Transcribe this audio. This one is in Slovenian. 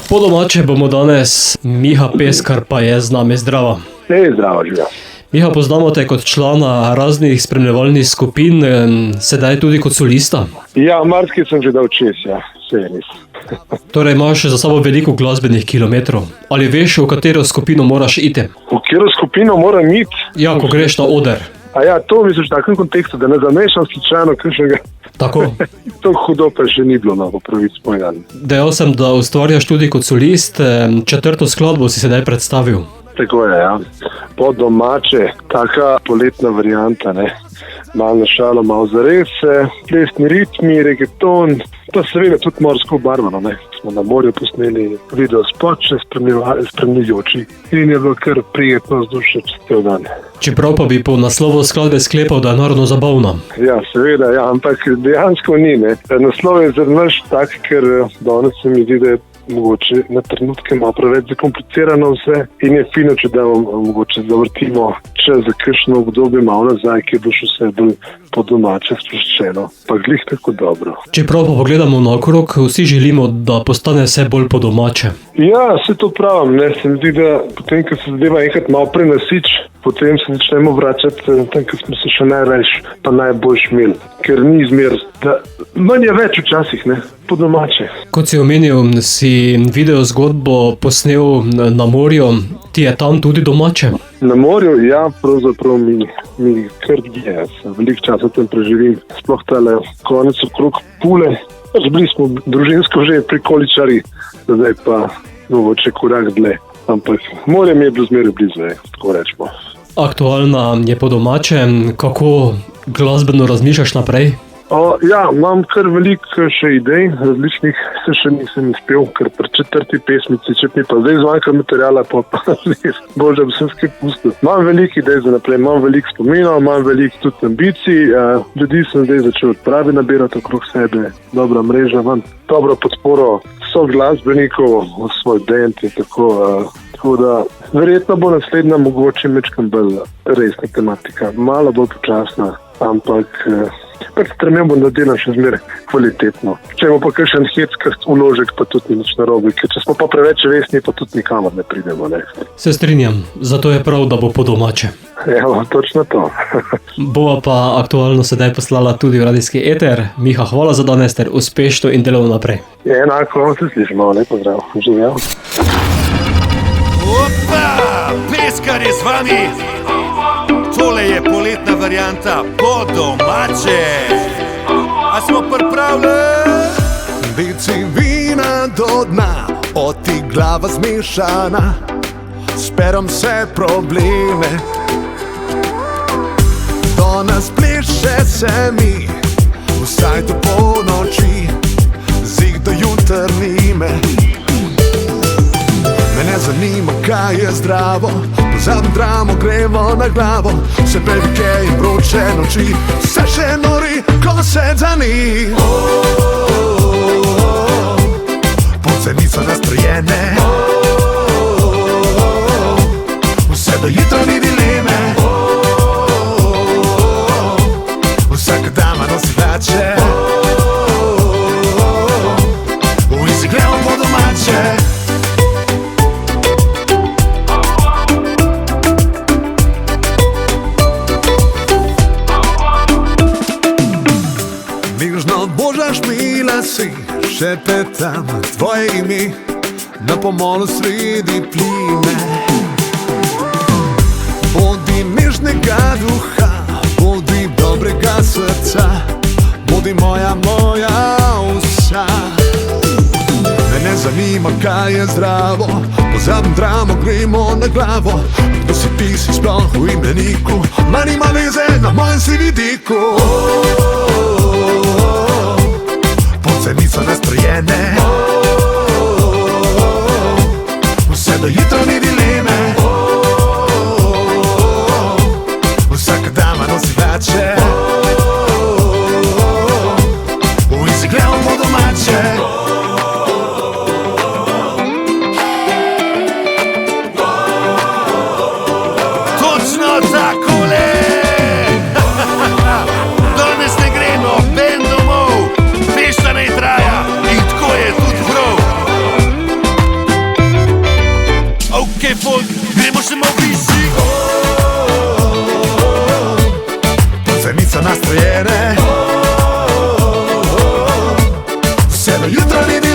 Po domače bomo danes, Miha Peskar pa je z nami, zdravo. Zdravo, živijo. Miha, poznamo te kot člana raznih spremljevalnih skupin, sedaj tudi kot solista. Ja, marsikaj sem že dal čez, ja, vse je res. Torej imaš za sabo veliko glasbenih kilometrov. Ali veš, v katero skupino moraš iti? V katero skupino moram iti? Ja, ko greš na oder. A ja, to misliš v takem kontekstu, da ne zamešam slučajno kakšnega. Tako. To hudo pa še ni bilo, po pravici povedano. Dejal sem, da ustvarjaš tudi kot solist, četrto skladbo si sedaj predstavil. Tako je, ja. Po domače, taka poletna varianta, ne. Malo na šalo, malo zares, plesni ritmi, reggaeton, pa seveda tudi morsko barvano, ne. Smo na morju posneli video spot, še spremljajoči in je bilo kar prijetno vzdušje čez cel dan. Čeprav pa bi po naslovu skladbe sklepal, da je narodno zabavna. Ja, seveda, ja, ampak dejansko ni, ne. Naslov je zrnaš tak, ker danes se mi zdi, da je mogoče na trenutke malo preveč zakomplicirano vse in je fino, če da mogoče zavrtimo čas za kakšno obdobje malo nazaj, ki je bilo še vse bolj po domače sproščeno, pa glih tako dobro. Čeprav pa pogledamo naokrog, vsi želimo, da postane vse bolj po domače. Ja, se to pravim, ne, se mi zdi, da potem, ko se zadeva enkrat malo prenasič, potem se začnemo vračati tam, ko smo se še najrajš pa najboljš imeli, ker ni izmer, da manj je več včasih, ne, po domače. Kot si omenil, si video zgodbo posnel na morju, ti je tam tudi domače? Na morju, ja, pravzaprav mi kar je, veliko časa tam preživim, sploh tale konec okrog Pule, bili smo družinsko že prikoličari, zdaj pa mogoče korak dlje, ampak morje mi je bilo zmeraj blizu, tako rečemo. Aktualna je po domače, kako glasbeno razmišljaš naprej? Ja, imam kar veliko še idej, različnih se še nisem izpel, ker pri četrti pesmici, če mi pa zdaj zvanjka materijala, pa res, bolj da bi sem skaj pustil. Imam veliko idej za naprej, imam veliko spominov, imam veliko tudi ambicij, ljudi sem zdaj začel odpravi nabirati okrog sebe, dobra mreža, imam dobro podporo glasbenikov v svoj band in tako da verjetno bo naslednja mogoče mečkam bolj resna tematika, malo bolj počasna, ampak pač stremem bom, da delam še zmeraj kvalitetno. Če bo pa kakšen heckast uložek, pa tudi ni nič narobe, ker če smo pa preveč resni, pa tudi nikamor ne pridemo. Ne. Se strinjam, zato je prav, da bo po domače. Evo, točno to. Bova pa aktualno sedaj poslala tudi v radijski eter. Miha, hvala za danes ter uspešno in delovno naprej. Enako, se slišimo, lepo zdrav. Živijo. Opa, Peskar je z vami. Tole je poletna varianta po domače. A smo pripravljeni? Deci vina do dna, od ti glava zmešana, speram vse probleme. Do nas pleše se mi, vsaj do polnoči, zig do jutrnime. Mene zanima, kaj je zdravo, pozabim dramo, gremo na glavo, vse pevike in vroče noči, vse še nori, ko se dani. Punce niso nastrojene, vse do jutra ni dileme, vsaka dama nosi hlače, in si gledam po domače. Božaš mi lasi, šepetam tvoje ime, na pomolu sredi plime. Bodi nežnega duha, bodi dobrega srca, bodi moja vsa. Mene zanima, kaj je zdravo, pozabim dramo, gremo na glavo. Kdo si ti, si sploh v imeniku, ma nima veze na mojem si vidiku. Niso nastrojene, vse do jutra ni dileme, vsaka dama nosi hlače, in si gledam po domače. Točno takole! Danes ne gremo, ben domov, fešta ne traja in tako je tudi se do jutra vidi